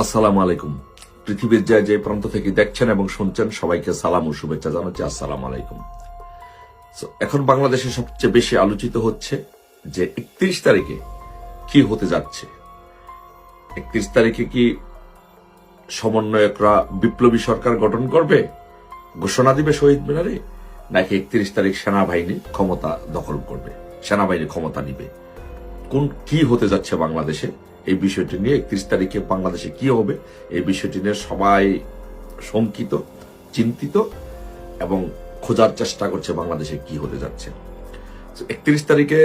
আসসালামু আলাইকুম। পৃথিবীর যে প্রান্ত থেকে দেখছেন এবং শুনছেন সবাইকে সালাম ও শুভেচ্ছা জানাচ্ছি। আসসালামু আলাইকুম। এখন বাংলাদেশে সবচেয়ে বেশি আলোচিত হচ্ছে যে 31 তারিখে কি হতে যাচ্ছে। 31 তারিখে কি সমন্বয়করা বিপ্লবী সরকার গঠন করবে, ঘোষণা দিবে শহীদ মিনারে, নাকি 31 তারিখ সেনাবাহিনী ক্ষমতা দখল করবে, সেনাবাহিনী ক্ষমতা নিবে? কি হতে যাচ্ছে বাংলাদেশে, এই বিষয়টি নিয়ে 31 তারিখে বাংলাদেশে কি হবে, এই বিষয়টি নিয়ে সবাই শঙ্কিত, চিন্তিত এবং খোঁজার চেষ্টা করছে বাংলাদেশে কি হতে যাচ্ছে। 31 তারিখে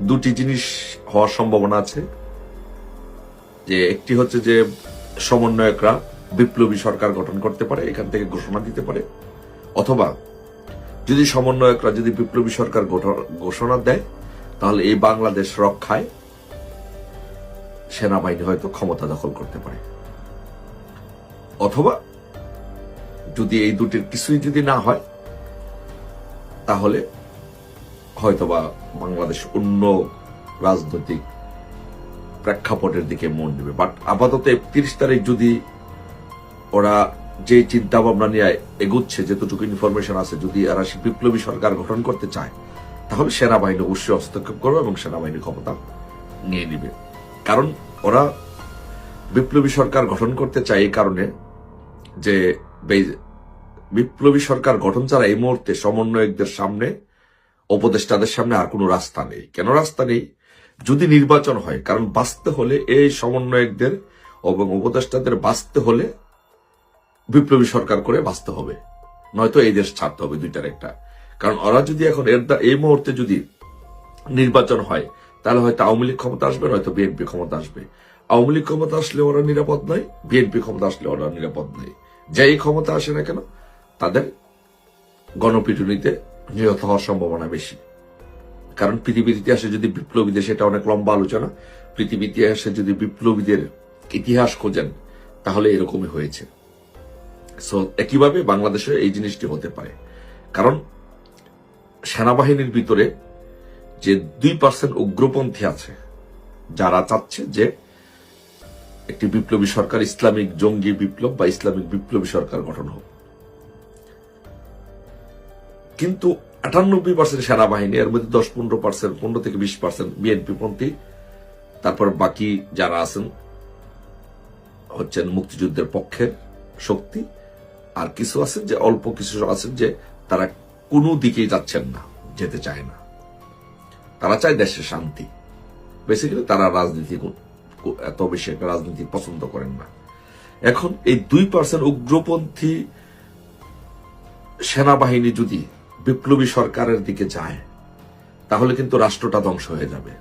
দুটি জিনিস হওয়ার সম্ভাবনা আছে। যে একটি হচ্ছে যে সমন্বয়করা বিপ্লবী সরকার গঠন করতে পারে, এখান থেকে ঘোষণা দিতে পারে, অথবা যদি সমন্বয়করা যদি বিপ্লবী সরকার ঘোষণা দেয় তাহলে এই বাংলাদেশ রক্ষায় সেনাবাহিনী হয়তো ক্ষমতা দখল করতে পারে। অথবা যদি এই দুটির কিছুই যদি না হয় তাহলে হয়তোবা বাংলাদেশ অন্য রাজনৈতিক প্রেক্ষাপটের দিকে মন দেবে। বাট আপাতত 31 তারিখ যদি ওরা যে চিন্তা ভাবনা নিয়ে এগুচ্ছে, যতটুকু ইনফরমেশন আছে, যদি এরা বিপ্লবী সরকার গঠন করতে চায় তাহলে সেনাবাহিনী অবশ্যই হস্তক্ষেপ করবে এবং সেনাবাহিনী ক্ষমতা নিয়ে নিবে। কারণ ওরা বিপ্লবী সরকার গঠন করতে চায় এই কারণে যে বিপ্লবী সরকার গঠন ছাড়া এই মুহূর্তে সমন্বয়কদের সামনে, উপদেষ্টাদের সামনে আর কোনো রাস্তা নেই। কেন রাস্তা নেই? যদি নির্বাচন হয়, কারণ বাঁচতে হলে এই সমন্বয়কদের এবং উপদেষ্টাদের বাঁচতে হলে বিপ্লবী সরকার করে বাঁচতে হবে, নয়তো এই দেশ ছাড়তে হবে, দুইটার একটা। কারণ ওরা যদি এখন এই মুহূর্তে যদি নির্বাচন হয় তাহলে হয়তো আওয়ামী লীগ ক্ষমতা আসবে, নয়তো বিএনপি ক্ষমতা আসবে। আওয়ামী লীগ ক্ষমতা আসলে ওরা নিরাপদ নয়, বিএনপি ক্ষমতা আসলে ওরা নিরাপদ নয়। যেই ক্ষমতা আসে না কেন তাদের গণপিটুনিতে নিহত হওয়ার সম্ভাবনা বেশি। কারণ পৃথিবীর ইতিহাসে যদি বিপ্লবীদের, সেটা অনেক লম্বা আলোচনা, পৃথিবীর ইতিহাসে যদি বিপ্লবীদের ইতিহাস খোঁজেন তাহলে এরকমই হয়েছে। সো একইভাবে বাংলাদেশে এই জিনিসটি হতে পারে। কারণ সেনাবাহিনীর ভিতরে যে 2% উগ্রপন্থী আছে যারা চাচ্ছে যে একটি বিপ্লবী সরকার, ইসলামিক জঙ্গি বিপ্লব বা ইসলামিক বিপ্লবী সরকার গঠন হোক, কিন্তু 98% সেনাবাহিনী, এর মধ্যে 10-15%, 15 থেকে 20% বিএনপি পন্থী, তারপর বাকি যারা আছেন হচ্ছেন মুক্তিযুদ্ধের পক্ষের শক্তি, আর কিছু আছেন যে অল্প কিছু আছেন যে তারা কোনো দিকেই যাচ্ছেন না, যেতে চায় না, তারা চায় দেশের শান্তি। বেসিক্যালি তারা রাজনীতি এত বেশি একটা রাজনীতি পছন্দ করেন না। এখন এই 2% উগ্রপন্থী সেনাবাহিনী যদি বিপ্লবী সরকারের দিকে যায় তাহলে কিন্তু রাষ্ট্রটা ধ্বংস হয়ে যাবে।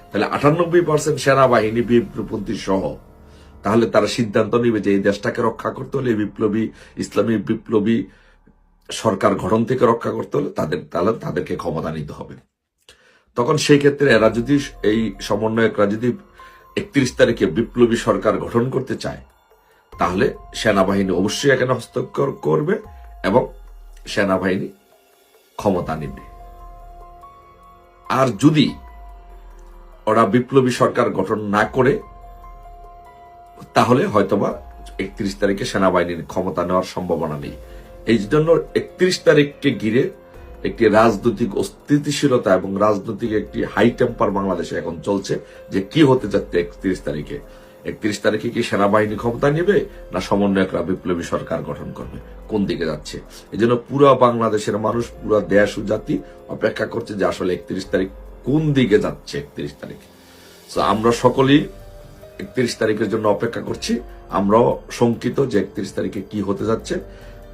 তাহলে 98% সেনাবাহিনী বিপ্লবপন্থী সহ, তাহলে তারা সিদ্ধান্ত নিবে যে এই দেশটাকে রক্ষা করতে হলে, বিপ্লবী ইসলামী বিপ্লবী সরকার গঠন থেকে রক্ষা করতে হলে তাহলে তাদেরকে ক্ষমতা নিতে হবে। তখন সেই ক্ষেত্রে এরা যদি, এই সমন্বয়করা যদি 31 তারিখে বিপ্লবী সরকার গঠন করতে চায় তাহলে সেনাবাহিনী অবশ্যই এখানে হস্তক্ষেপ করবে এবং সেনাবাহিনী ক্ষমতা নেবে। আর যদি ওরা বিপ্লবী সরকার গঠন না করে তাহলে হয়তোবা 31 তারিখে সেনাবাহিনীর ক্ষমতা নেওয়ার সম্ভাবনা নেই। এই জন্য 31 তারিখকে ঘিরে একটি রাজনৈতিক অস্থিতিশীলতা এবং রাজনৈতিক একটি হাই টেম্পার বাংলাদেশে এখন চলছে যে কি হতে যাচ্ছে 31 তারিখে। 31 তারিখে কি সেনাবাহিনী ক্ষমতা নেবে না সমন্বয়করা বিপ্লবী সরকার গঠন করবে, কোন দিকে যাচ্ছে? এই জন্য পুরো বাংলাদেশের মানুষ, পুরো দেশ ও জাতি অপেক্ষা করছে যে আসলে 31 তারিখ কোন দিকে যাচ্ছে। 31 তারিখ, তো আমরা সকলেই 31 তারিখের জন্য অপেক্ষা করছি। আমরাও শঙ্কিত যে 31 তারিখে কি হতে যাচ্ছে।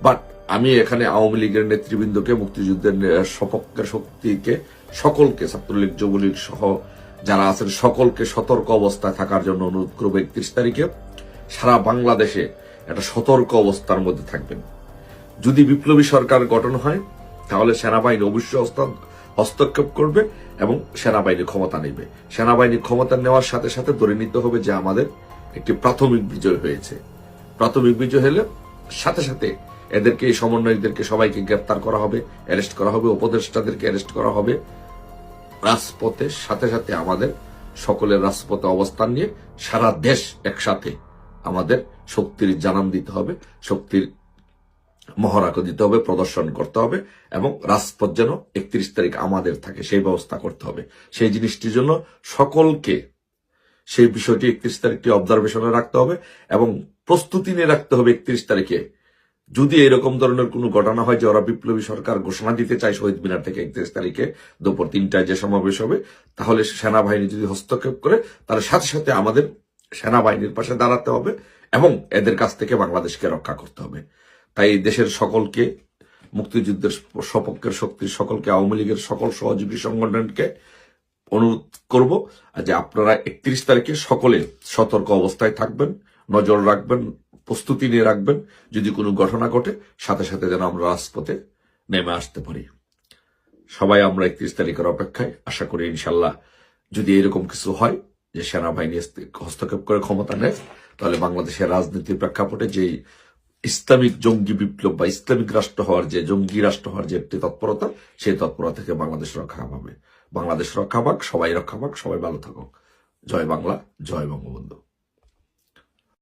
বাট আমি এখানে আওয়ামী লীগের নেতৃবৃন্দকে, মুক্তিযুদ্ধের সপক্ষের শক্তিকে, সকলকে, ছাত্রলীগ, যুবলীগ সহ যারা আছেন সকলকে সতর্ক অবস্থায় থাকার জন্য অনুরোধ করব। 31 তারিখে সারা বাংলাদেশে একটা সতর্ক অবস্থার মধ্যে থাকবেন। যদি বিপ্লবী সরকার গঠন হয় তাহলে সেনাবাহিনী অবশ্যই হস্তক্ষেপ করবে এবং সেনাবাহিনী ক্ষমতা নেবে। সেনাবাহিনী ক্ষমতা নেওয়ার সাথে সাথে ধরে নিতে হবে যে আমাদের একটি প্রাথমিক বিজয় হয়েছে। প্রাথমিক বিজয় হলে সাথে সাথে এদেরকে, এই সমন্বয়কদেরকে সবাইকে গ্রেপ্তার করা হবে, অ্যারেস্ট করা হবে, উপদেষ্টাদেরকে অ্যারেস্ট করা হবে। রাজপথের সাথে সাথে আমাদের সকলের রাজপথে অবস্থান নিয়ে সারা দেশ একসাথে আমাদের শক্তির জানান দিতে হবে, শক্তির মহড়াকে দিতে হবে, প্রদর্শন করতে হবে এবং রাজপথ যেন 31 তারিখ আমাদের থাকে সেই ব্যবস্থা করতে হবে। সেই জিনিসটির জন্য সকলকে সেই বিষয়টি 31 তারিখটি অবজারভেশনে রাখতে হবে এবং প্রস্তুতি নিয়ে রাখতে হবে 31 তারিখে যদি এরকম ধরনের কোনো ঘটনা হয় যে ওরা বিপ্লবী সরকার ঘোষণা দিতে চায় শহীদ মিনার থেকে 31 তারিখে দুপুর 3টায় যে সমাবেশ হবে, তাহলে সেনাবাহিনী যদি হস্তক্ষেপ করে তাহলে সাথে সাথে আমাদের সেনাবাহিনীর পাশে দাঁড়াতে হবে এবং এদের কাছ থেকে বাংলাদেশকে রক্ষা করতে হবে। তাই দেশের সকলকে, মুক্তিযুদ্ধের সপক্ষের শক্তির সকলকে, আওয়ামী লীগের সকল সহযোগী সংগঠনকে অনুরোধ করব যে আপনারা 31 তারিখে সকলে সতর্ক অবস্থায় থাকবেন, নজর রাখবেন, প্রস্তুতি নিয়ে রাখবেন। যদি কোনো ঘটনা ঘটে সাথে সাথে যেন আমরা রাজপথে নেমে আসতে পারি। সবাই আমরা 31 তারিখের অপেক্ষায়। আশা করি ইনশাল্লাহ যদি এরকম কিছু হয় যে সেনাবাহিনী হস্তক্ষেপ করে ক্ষমতা নেয়, তাহলে বাংলাদেশের রাজনীতির প্রেক্ষাপটে যে ইসলামিক জঙ্গি বিপ্লব বা ইসলামিক রাষ্ট্র হওয়ার যে জঙ্গি রাষ্ট্র হওয়ার যে একটি তৎপরতা, সেই তৎপরতা থেকে বাংলাদেশ রক্ষা পাবে। বাংলাদেশ রক্ষা পাক, সবাই রক্ষা পাক, সবাই ভালো থাকুক। জয় বাংলা, জয় বঙ্গবন্ধু।